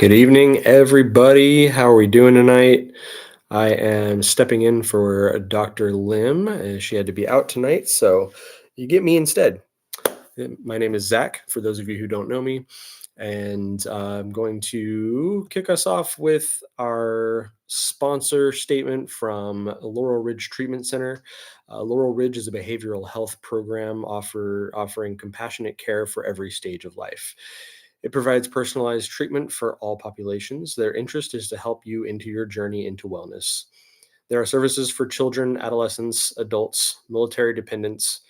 Good evening, everybody. How are we doing tonight? I am stepping in for Dr. Lim, as she had to be out tonight, so you get me instead. My name is Zach, for those of you who don't know me, and I'm going to kick us off with our sponsor statement from Laurel Ridge Treatment Center. Laurel Ridge is a behavioral health program offering compassionate care for every stage of life. It provides personalized treatment for all populations. Their interest is to help you into your journey into wellness. There are services for children, adolescents, adults, military dependents,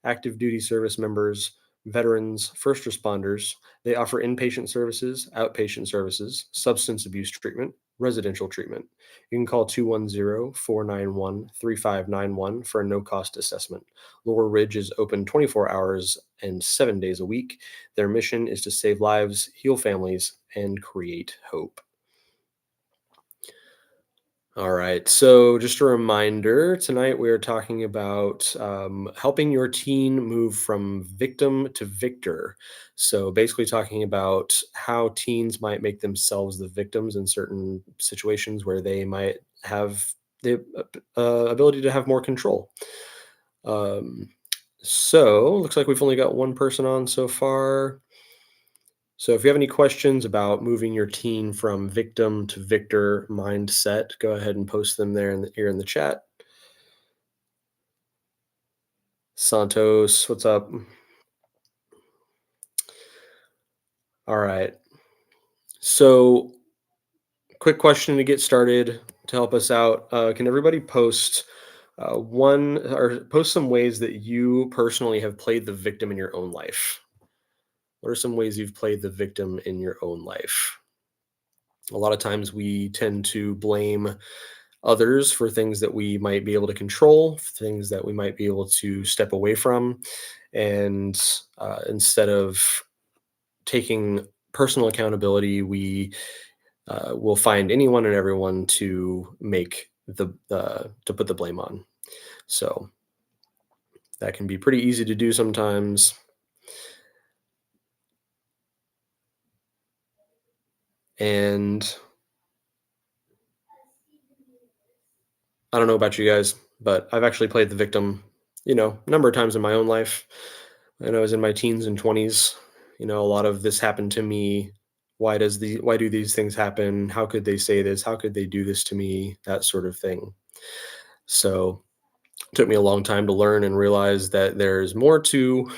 active duty service members, veterans, first responders. They offer inpatient services, outpatient services, substance abuse treatment, residential treatment. You can call 210-491-3591 for a no-cost assessment. Laurel Ridge is open 24 hours and 7 days a week. Their mission is to save lives, heal families, and create hope. All right. So, just a reminder tonight we are talking about helping your teen move from victim to victor. So, basically, talking about how teens might make themselves the victims in certain situations where they might have the ability to have more control. Um, so, looks like we've only got one person on so far. So if you have any questions about moving your teen from victim to victor mindset, go ahead and post them there here in the chat. Santos, what's up? All right. So quick question to get started to help us out. Can everybody post one or post some ways that you personally have played the victim in your own life? What are some ways you've played the victim in your own life? A lot of times we tend to blame others for things that we might be able to control, things that we might be able to step away from. And instead of taking personal accountability, we will find anyone and everyone to make to put the blame on. So that can be pretty easy to do sometimes. And I don't know about you guys, but I've actually played the victim, a number of times in my own life. When I was in my teens and 20s, a lot of this happened to me. Why do these things happen? How could they say this? How could they do this to me? That sort of thing. So it took me a long time to learn and realize that there's more to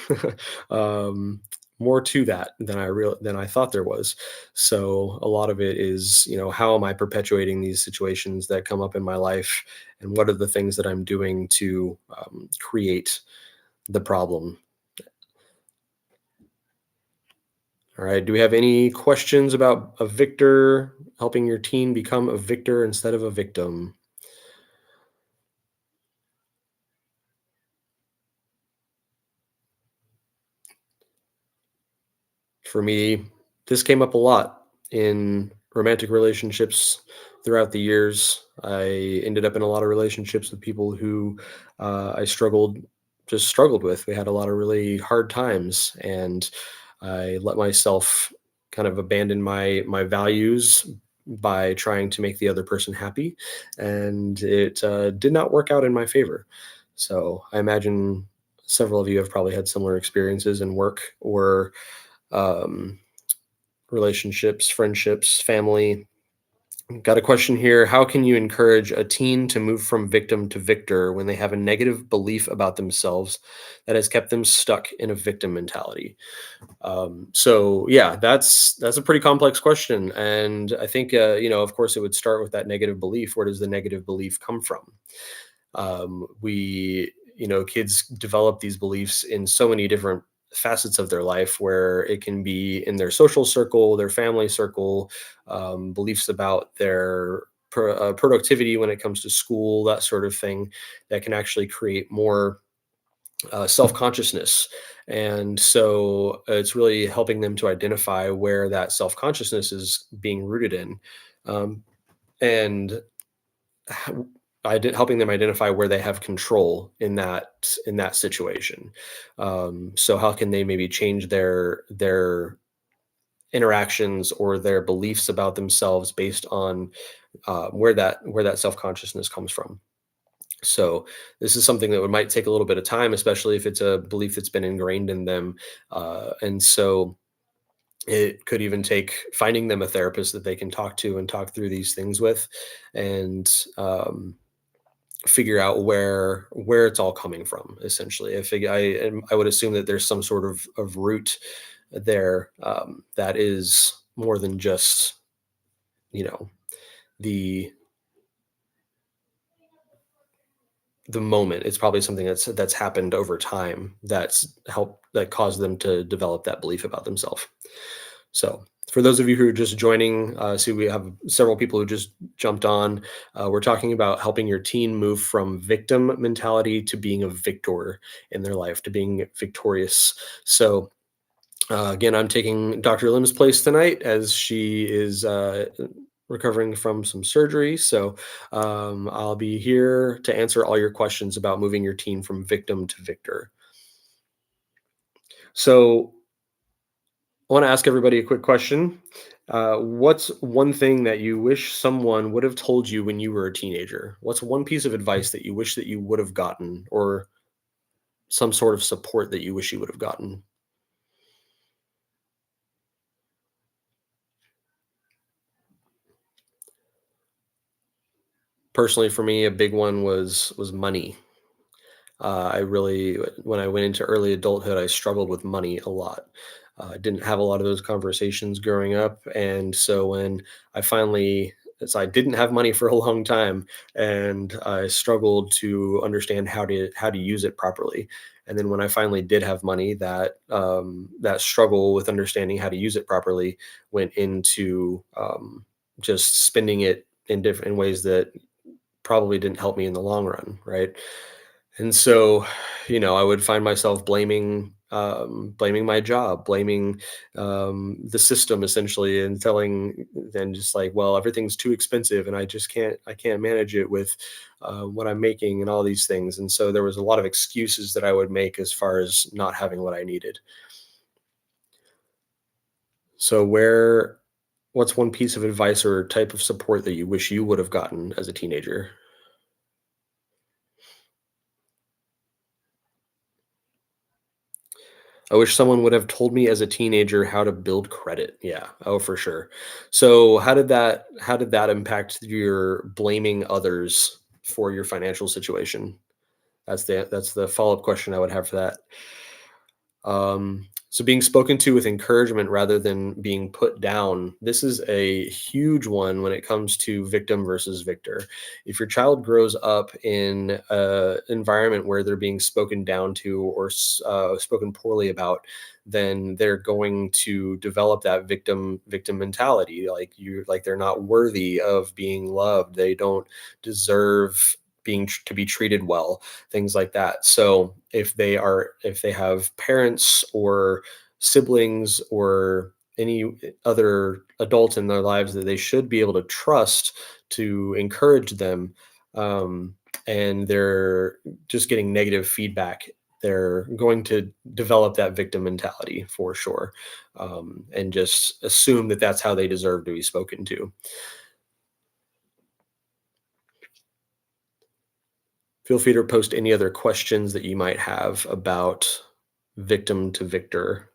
um, more to that than I thought there was. So a lot of it is, how am I perpetuating these situations that come up in my life, and what are the things that I'm doing to create the problem? All right. Do we have any questions about a victor, helping your teen become a victor instead of a victim? For me, this came up a lot in romantic relationships throughout the years. I ended up in a lot of relationships with people who I struggled with. We had a lot of really hard times, and I let myself kind of abandon my values by trying to make the other person happy, and it did not work out in my favor. So I imagine several of you have probably had similar experiences in work or um, relationships, friendships, family. Got a question here. How can you encourage a teen to move from victim to victor when they have a negative belief about themselves that has kept them stuck in a victim mentality? So yeah, that's a pretty complex question, and I think of course, it would start with that negative belief. Where does the negative belief come from? Kids develop these beliefs in so many different facets of their life, where it can be in their social circle, their family circle, beliefs about their productivity when it comes to school, that sort of thing, that can actually create more self-consciousness. And so it's really helping them to identify where that self-consciousness is being rooted in, and helping them identify where they have control in that situation. So how can they maybe change their interactions or their beliefs about themselves based on where that self-consciousness comes from. So this is something that might take a little bit of time, especially if it's a belief that's been ingrained in them. And so it could even take finding them a therapist that they can talk to and talk through these things with, and figure out where it's all coming from. Essentially, I would assume that there's some sort of root there, that is more than just, you know the the moment. It's probably something that's happened over time that caused them to develop that belief about themselves. So, for those of you who are just joining, see we have several people who just jumped on. We're talking about helping your teen move from victim mentality to being a victor in their life, to being victorious. So, again, I'm taking Dr. Lim's place tonight as she is recovering from some surgery. So, I'll be here to answer all your questions about moving your teen from victim to victor. So, I want to ask everybody a quick question. What's one thing that you wish someone would have told you when you were a teenager? What's one piece of advice that you wish that you would have gotten, or some sort of support that you wish you would have gotten? Personally, for me, a big one was money. I really, when I went into early adulthood, I struggled with money a lot. I didn't have a lot of those conversations growing up, and so when I finally, so I didn't have money for a long time, and I struggled to understand how to use it properly. And then when I finally did have money, that struggle with understanding how to use it properly went into just spending it in different ways that probably didn't help me in the long run, right? And so, I would find myself blaming my job, blaming the system essentially, and telling then just like, well, everything's too expensive, and I can't manage it with what I'm making and all these things. And so there was a lot of excuses that I would make as far as not having what I needed. So what's one piece of advice or type of support that you wish you would have gotten as a teenager? I wish someone would have told me as a teenager how to build credit. Yeah. Oh, for sure. So how did that impact your blaming others for your financial situation? That's the follow-up question I would have for that. So being spoken to with encouragement rather than being put down. This is a huge one when it comes to victim versus victor. If your child grows up in an environment where they're being spoken down to, or spoken poorly about, then they're going to develop that victim mentality. Like they're not worthy of being loved. They don't deserve to be treated well, things like that. So if they have parents or siblings or any other adult in their lives that they should be able to trust to encourage them, um, and they're just getting negative feedback, they're going to develop that victim mentality for sure, and just assume that that's how they deserve to be spoken to. Feel free to post any other questions that you might have about victim to victor.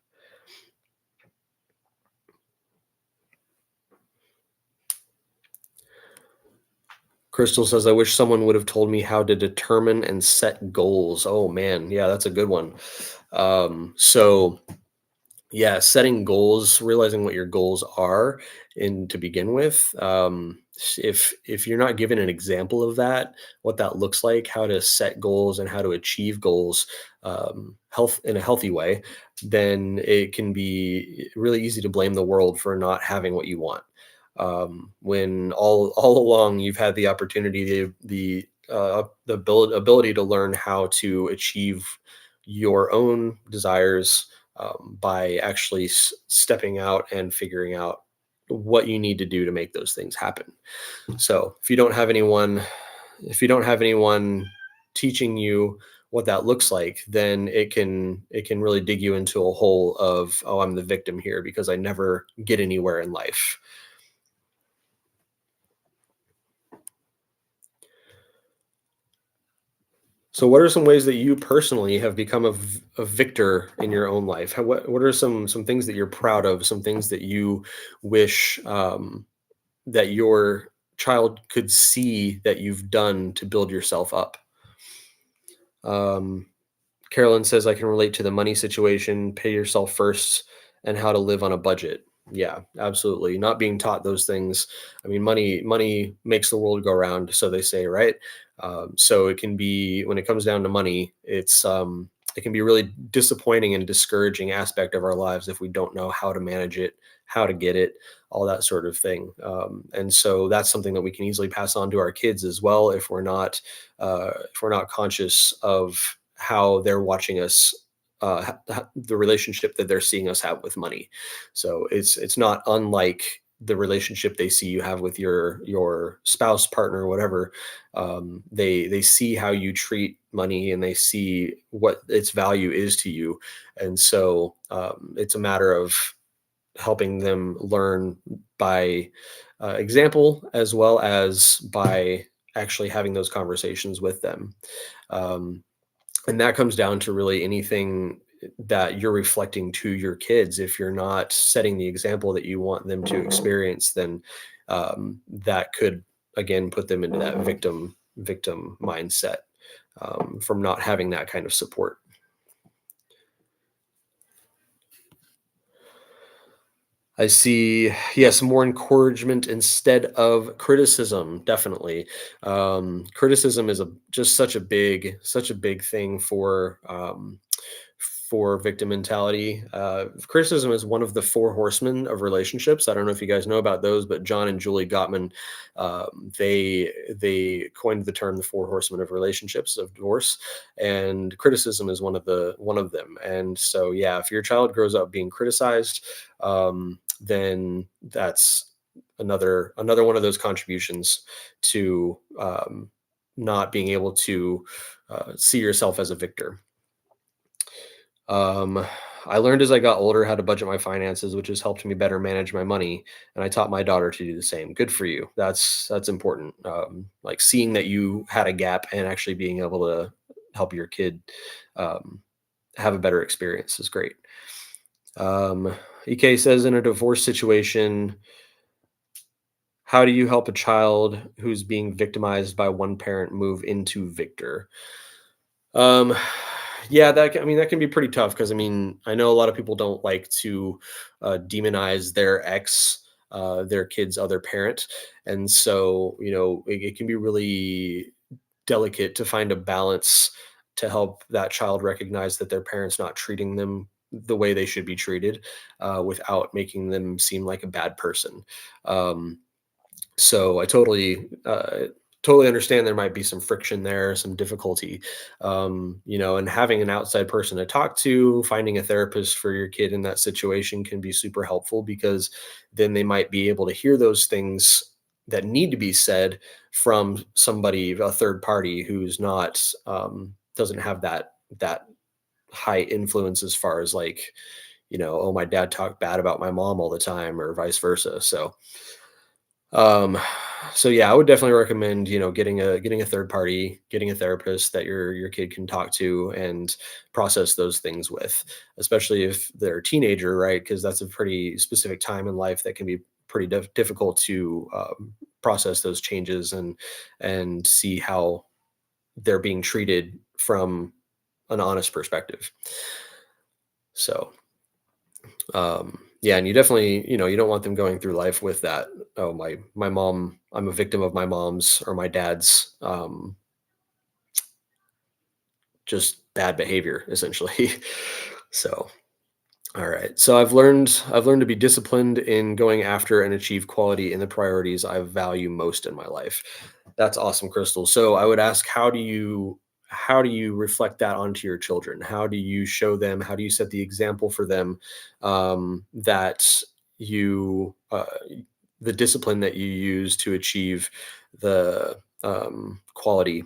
Crystal says, I wish someone would have told me how to determine and set goals. Oh man, yeah, that's a good one. So yeah, setting goals, realizing what your goals are, and to begin with, if you're not given an example of that, what that looks like, how to set goals and how to achieve goals, health in a healthy way, then it can be really easy to blame the world for not having what you want, when all along you've had the opportunity, the ability to learn how to achieve your own desires, by actually stepping out and figuring out what you need to do to make those things happen. So if you don't have anyone teaching you what that looks like, then it can really dig you into a hole of, oh, I'm the victim here because I never get anywhere in life. So, what are some ways that you personally have become a victor in your own life? What are some things that you're proud of? Some things that you wish that your child could see that you've done to build yourself up? Um, Carolyn says, I can relate to the money situation, pay yourself first, and how to live on a budget. Yeah, absolutely. Not being taught those things. I mean, money makes the world go round, so they say, right? So it can be, when it comes down to money, it can be a really disappointing and discouraging aspect of our lives if we don't know how to manage it, how to get it, all that sort of thing. And so that's something that we can easily pass on to our kids as well if we're not conscious of how they're watching us, the relationship that they're seeing us have with money. So it's not unlike the relationship they see you have with your spouse, partner, whatever. They see how you treat money and they see what its value is to you, and so it's a matter of helping them learn by example as well as by actually having those conversations with them. Um, and that comes down to really anything that you're reflecting to your kids. If you're not setting the example that you want them to experience, then that could again put them into that victim mindset from not having that kind of support. I see, yes, more encouragement instead of criticism, definitely. Criticism is just such a big thing for victim mentality. Criticism is one of the four horsemen of relationships. I don't know if you guys know about those, but John and Julie Gottman, they coined the term the four horsemen of relationships of divorce, and criticism is one of them. And so, yeah, if your child grows up being criticized, then that's another one of those contributions to not being able to see yourself as a victor. Um, I learned as I got older how to budget my finances, which has helped me better manage my money, and I taught my daughter to do the same. Good for you. That's important. Like seeing that you had a gap and actually being able to help your kid um, have a better experience is great. EK says, in a divorce situation, how do you help a child who's being victimized by one parent move into victor? Um, yeah, I mean, that can be pretty tough because I mean, I know a lot of people don't like to demonize their their kid's other parent, and so it can be really delicate to find a balance to help that child recognize that their parents not treating them the way they should be treated, without making them seem like a bad person. Um, so I totally understand there might be some friction there, some difficulty, and having an outside person to talk to, finding a therapist for your kid in that situation can be super helpful because then they might be able to hear those things that need to be said from somebody, a third party who's not doesn't have that high influence as far as like, oh, my dad talked bad about my mom all the time or vice versa. Um, so yeah, I would definitely recommend, getting a third party, getting a therapist that your kid can talk to and process those things with, especially if they're a teenager, right? Because that's a pretty specific time in life that can be pretty difficult to process those changes and see how they're being treated from an honest perspective. So yeah, and you definitely, you don't want them going through life with that. Oh, my mom, I'm a victim of my mom's or my dad's just bad behavior, essentially. So, all right. So I've learned to be disciplined in going after and achieve quality in the priorities I value most in my life. That's awesome, Crystal. So I would ask, how do you reflect that onto your children? How do you show them? How do you set the example for them that you the discipline that you use to achieve the quality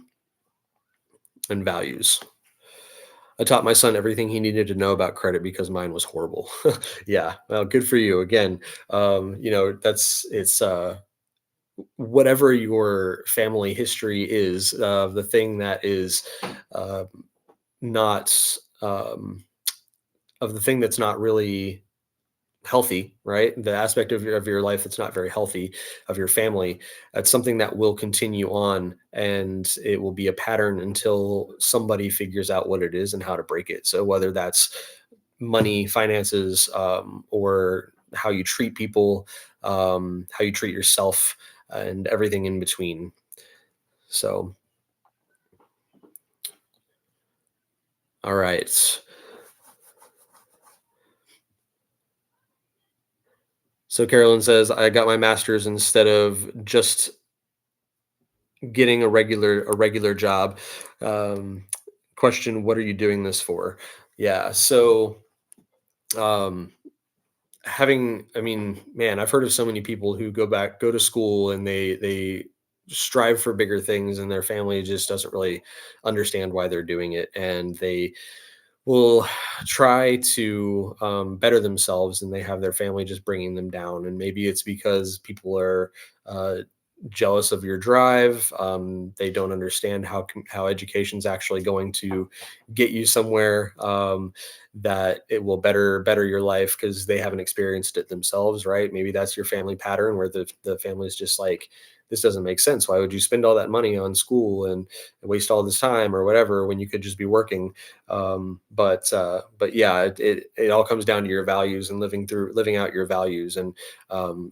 and values? I taught my son everything he needed to know about credit because mine was horrible. Yeah, well, good for you. Again, that's it's whatever your family history is, the thing that is uh, not of the thing that's not really healthy, right? The aspect of your life that's not very healthy, of your family, that's something that will continue on, and it will be a pattern until somebody figures out what it is and how to break it. So whether that's money, finances, or how you treat people, how you treat yourself, and everything in between. So, all right. So Carolyn says, I got my master's instead of just getting a regular job. Um, Question: what are you doing this for? Yeah. So, um, I mean, man, I've heard of so many people who go to school, and they strive for bigger things, and their family just doesn't really understand why they're doing it, and they will try to better themselves, and they have their family just bringing them down. And maybe it's because people are uh, jealous of your drive. They don't understand how education's actually going to get you somewhere, that it will better your life because they haven't experienced it themselves, right? Maybe that's your family pattern where the family is just like, this doesn't make sense. Why would you spend all that money on school and waste all this time or whatever when you could just be working? But yeah, it all comes down to your values and living out your values, and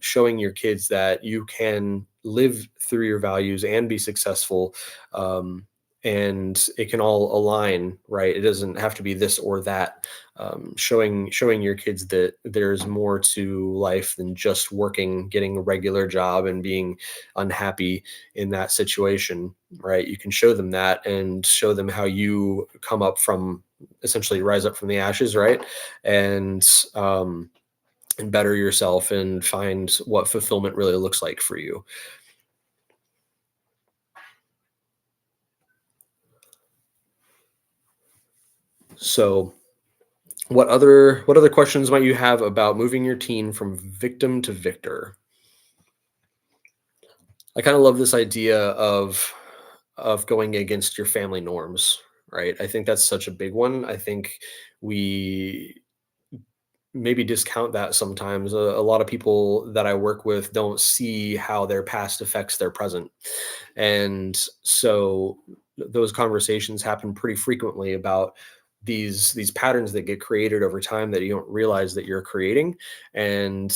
showing your kids that you can live through your values and be successful. And it can all align, right? It doesn't have to be this or that. Showing your kids that there's more to life than just working, getting a regular job, and being unhappy in that situation, right? You can show them that and show them how you come up from, essentially rise up from the ashes, right? And and better yourself and find what fulfillment really looks like for you. So, what other questions might you have about moving your teen from victim to victor? I kind of love this idea of going against your family norms, right? I think that's such a big one. I think we maybe discount that sometimes. A lot of people that I work with don't see how their past affects their present. And so those conversations happen pretty frequently about these patterns that get created over time that you don't realize that you're creating. And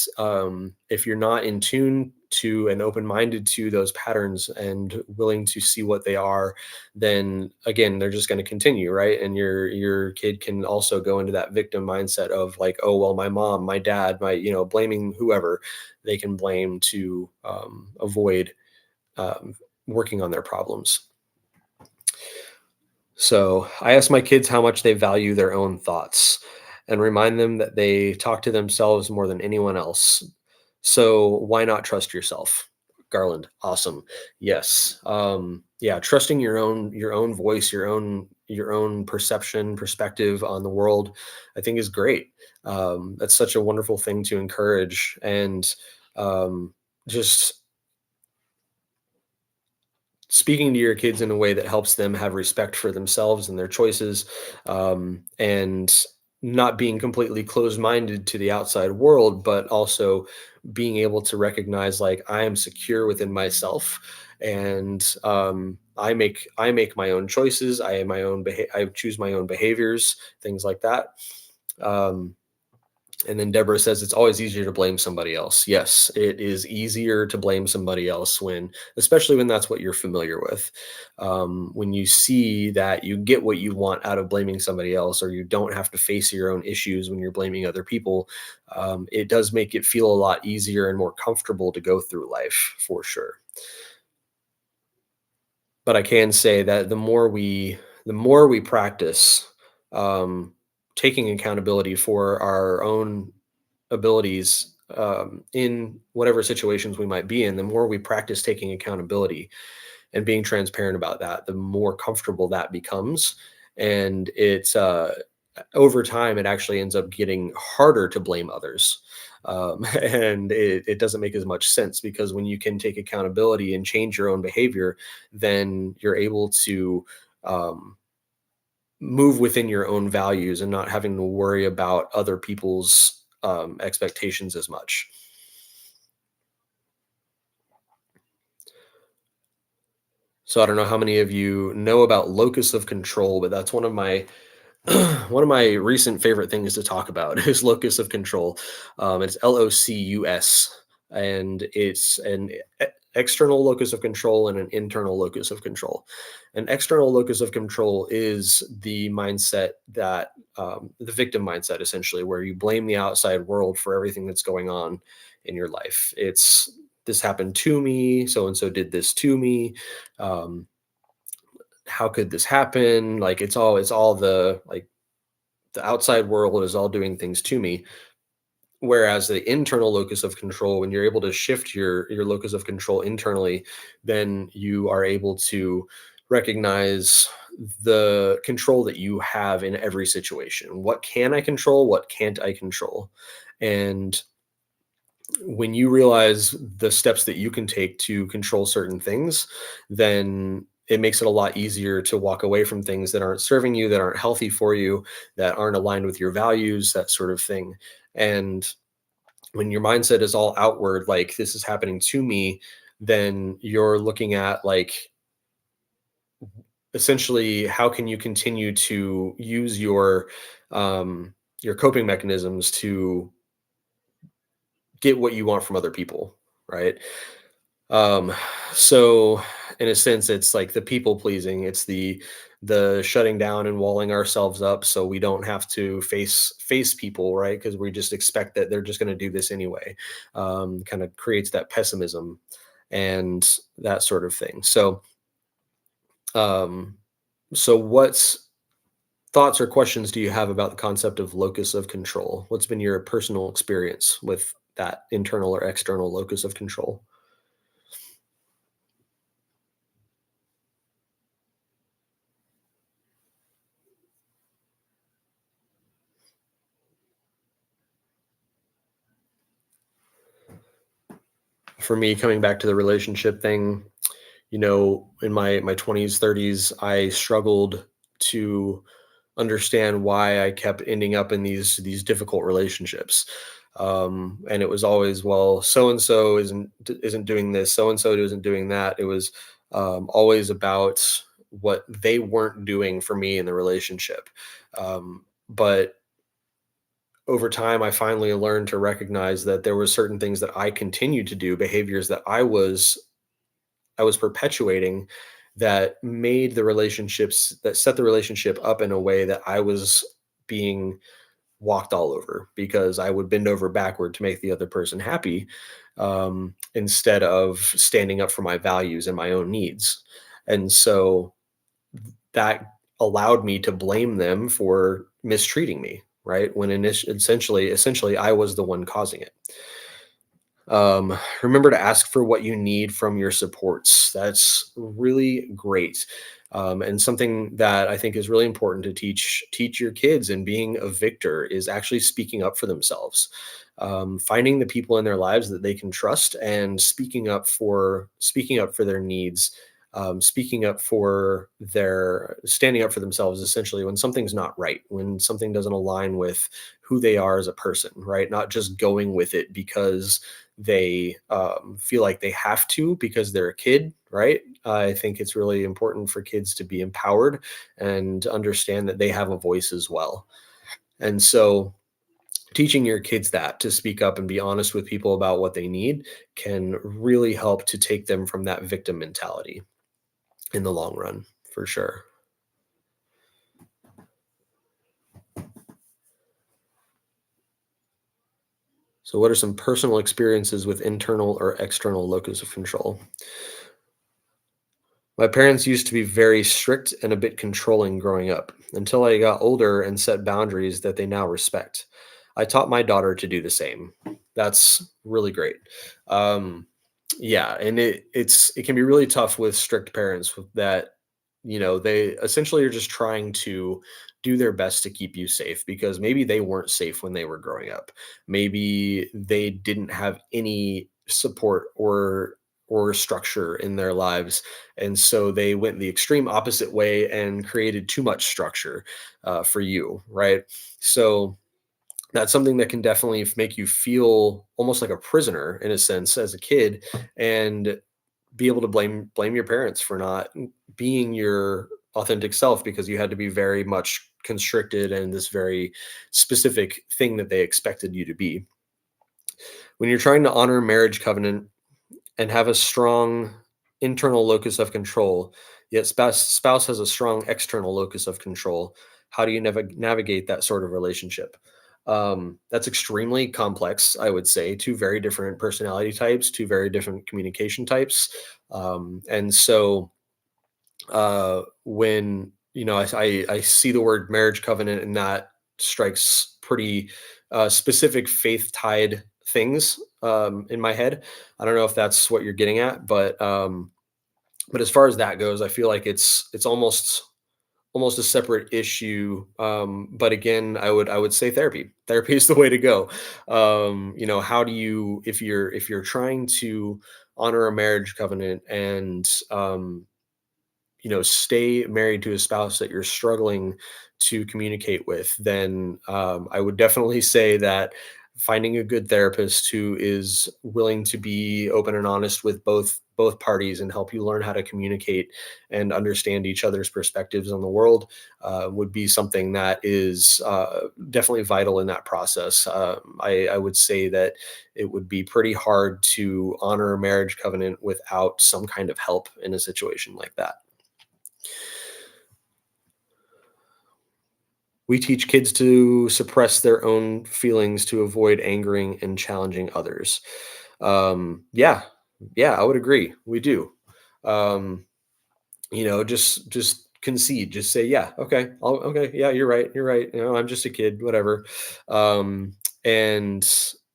if you're not in tune to and open-minded to those patterns and willing to see what they are, then again they're just going to continue, right? And your kid can also go into that victim mindset of like, oh well, my mom, my dad, my, blaming whoever they can blame to avoid um, working on their problems. So I ask my kids how much they value their own thoughts and remind them that they talk to themselves more than anyone else. So why not trust yourself? Garland, awesome. Yes. Yeah, trusting your own voice, your own perception, perspective on the world, I think is great. That's such a wonderful thing to encourage, and just speaking to your kids in a way that helps them have respect for themselves and their choices, and not being completely closed-minded to the outside world, but also being able to recognize like I am secure within myself, and I make my own choices. I choose my own behaviors, things like that. Um, and then Deborah says it's always easier to blame somebody else. Yes, it is easier to blame somebody else when, especially when that's what you're familiar with. When you see that you get what you want out of blaming somebody else, or you don't have to face your own issues when you're blaming other people, it does make it feel a lot easier and more comfortable to go through life for sure. But I can say that the more we practice um, taking accountability for our own abilities, in whatever situations we might be in, the more we practice taking accountability and being transparent about that, the more comfortable that becomes. And it's over time, it actually ends up getting harder to blame others. And it doesn't make as much sense because when you can take accountability and change your own behavior, then you're able to um, move within your own values and not having to worry about other people's expectations as much. So I don't know how many of you know about locus of control, but that's one of my one of my recent favorite things to talk about is locus of control. It's LOCUS, and it's an external locus of control and an internal locus of control. An external locus of control is the mindset that the victim mindset, essentially, where you blame the outside world for everything that's going on in your life. It's this happened to me, so and so did this to me. Um, how could this happen? Like it's all the outside world is all doing things to me, whereas the internal locus of control, when you're able to shift your locus of control internally, then you are able to recognize the control that you have in every situation. What can I control, what can't I control? And when you realize the steps that you can take to control certain things, then it makes it a lot easier to walk away from things that aren't serving you, that aren't healthy for you, that aren't aligned with your values, that sort of thing. And when your mindset is all outward, like this is happening to me, then you're looking at like essentially how can you continue to use your coping mechanisms to get what you want from other people, right? Um, so in a sense, it's like the people pleasing. It's the shutting down and walling ourselves up so we don't have to face people, right? Because we just expect that they're just going to do this anyway. Kind of creates that pessimism and that sort of thing. Um, so what's thoughts or questions do you have about the concept of locus of control? What's been your personal experience with that internal or external locus of control? For me, coming back to the relationship thing, in my 20s, 30s, I struggled to understand why I kept ending up in these difficult relationships. And it was always, well, so and so isn't doing this, so and so isn't doing that. It was always about what they weren't doing for me in the relationship. But over time, I finally learned to recognize that there were certain things that I continued to do, behaviors that I was perpetuating, that made the relationships that set the relationship up in a way that I was being walked all over because I would bend over backward to make the other person happy, instead of standing up for my values and my own needs. And so that allowed me to blame them for mistreating me, right? When essentially I was the one causing it. Remember to ask for what you need from your supports. That's really great. And something that I think is really important to teach your kids in being a victor is actually speaking up for themselves. Finding the people in their lives that they can trust and speaking up for their needs, standing up for themselves, essentially when something's not right, when something doesn't align with who they are as a person, right? Not just going with it because they feel like they have to because they're a kid, right? I think it's really important for kids to be empowered and understand that they have a voice as well. And so, teaching your kids that to speak up and be honest with people about what they need can really help to take them from that victim mentality in the long run, for sure. So, what are some personal experiences with internal or external locus of control? My parents used to be very strict and a bit controlling growing up until I got older and set boundaries that they now respect. I taught my daughter to do the same. That's really great. Um, yeah, and it can be really tough with strict parents with that. they essentially are just trying to do their best to keep you safe because maybe they weren't safe when they were growing up. Maybe they didn't have any support or structure in their lives, and so they went the extreme opposite way and created too much structure for you, right? So that's something that can definitely make you feel almost like a prisoner in a sense as a kid, and be able to blame your parents for not being your authentic self because you had to be very much constricted and this very specific thing that they expected you to be. When you're trying to honor a marriage covenant and have a strong internal locus of control, yet spouse has a strong external locus of control, how do you navigate that sort of relationship? That's extremely complex, I would say. Two very different personality types, two very different communication types. And so when I see the word marriage covenant, and that strikes pretty specific faith tied things in my head. I don't know if that's what you're getting at, but as far as that goes, I feel like it's almost a separate issue. But again, I would say therapy. Therapy is the way to go. How do you, if you're trying to honor a marriage covenant and stay married to a spouse that you're struggling to communicate with, then I would definitely say that finding a good therapist who is willing to be open and honest with both parties and help you learn how to communicate and understand each other's perspectives on the world would be something that is definitely vital in that process. I would say that it would be pretty hard to honor a marriage covenant without some kind of help in a situation like that. We teach kids to suppress their own feelings to avoid angering and challenging others. Yeah, yeah, I would agree. We do. Um, just concede. Just say, yeah, okay, okay, yeah, you're right, you're right. I'm just a kid, whatever. Um, and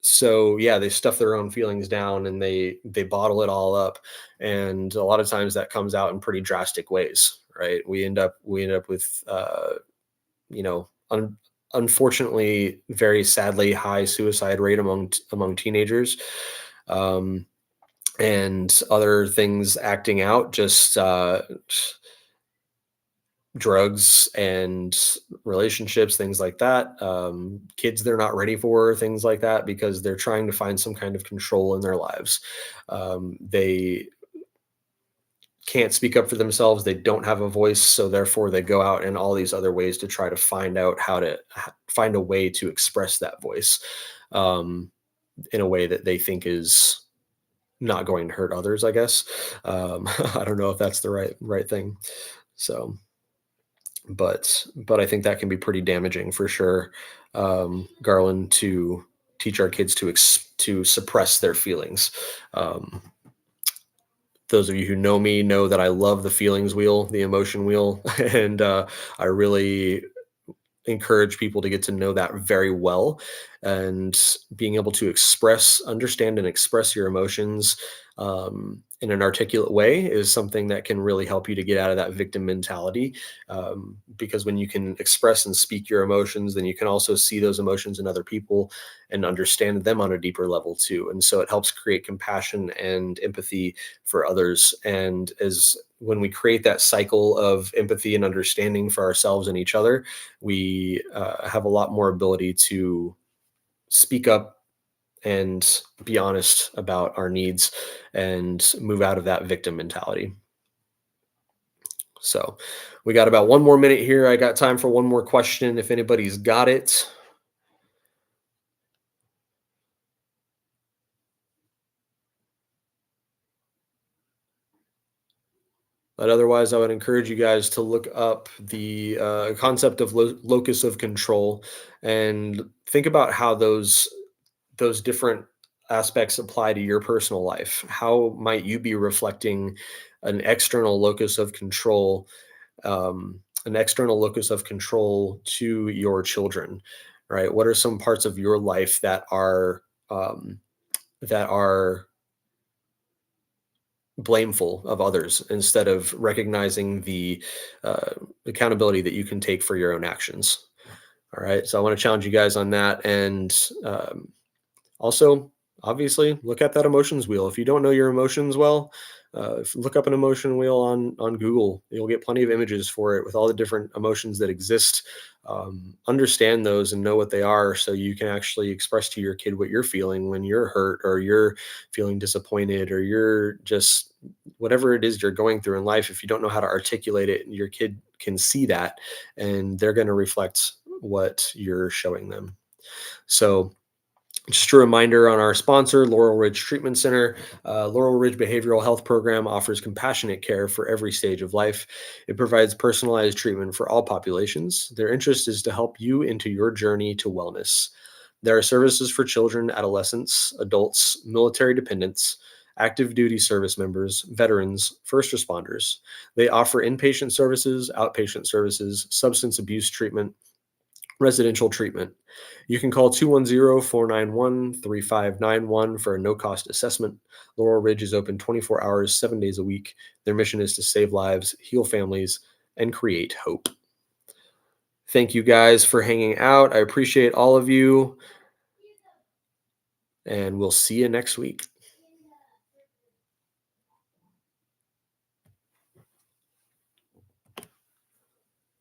so yeah, they stuff their own feelings down and they bottle it all up, and a lot of times that comes out in pretty drastic ways. Right? We end up with you know, unfortunately, very sadly high suicide rate among teenagers, um, and other things acting out, just drugs and relationships, things like that. Kids they're not ready for, things like that, because they're trying to find some kind of control in their lives. They can't speak up for themselves. They don't have a voice, so therefore they go out in all these other ways to try to find out how to find a way to express that voice um, in a way that they think is not going to hurt others. I guess I don't know if that's the right thing. So, but I think that can be pretty damaging for sure, Garland, to teach our kids to suppress their feelings. Um, those of you who know me know that I love the feelings wheel, the emotion wheel, and I really encourage people to get to know that very well. And being able to understand and express your emotions in an articulate way is something that can really help you to get out of that victim mentality. Because when you can express and speak your emotions, then you can also see those emotions in other people and understand them on a deeper level too. And so it helps create compassion and empathy for others. And as when we create that cycle of empathy and understanding for ourselves and each other, we have a lot more ability to speak up and be honest about our needs and move out of that victim mentality. So, we got about one more minute here. I got time for one more question if anybody's got it. But otherwise, I would encourage you guys to look up the concept of locus of control and think about how those different aspects apply to your personal life. How might you be reflecting an external locus of control, an external locus of control to your children, right? What are some parts of your life that are blameful of others instead of recognizing the uh, accountability that you can take for your own actions. All right. So I want to challenge you guys on that. And also, obviously, look at that emotions wheel. If you don't know your emotions well, look up an emotion wheel on Google. You'll get plenty of images for it with all the different emotions that exist. Understand those and know what they are, so you can actually express to your kid what you're feeling when you're hurt or you're feeling disappointed or you're just whatever it is you're going through in life. If you don't know how to articulate it, your kid can see that, and they're going to reflect what you're showing them. So just a reminder on our sponsor, Laurel Ridge Treatment Center. Laurel Ridge Behavioral Health Program offers compassionate care for every stage of life. It provides personalized treatment for all populations. Their interest is to help you into your journey to wellness. There are services for children, adolescents, adults, military dependents, active duty service members, veterans, first responders. They offer inpatient services, outpatient services, substance abuse treatment, residential treatment. You can call 210-491-3591 for a no-cost assessment. Laurel Ridge is open 24 hours, 7 days a week. Their mission is to save lives, heal families, and create hope. Thank you guys for hanging out. I appreciate all of you, and we'll see you next week.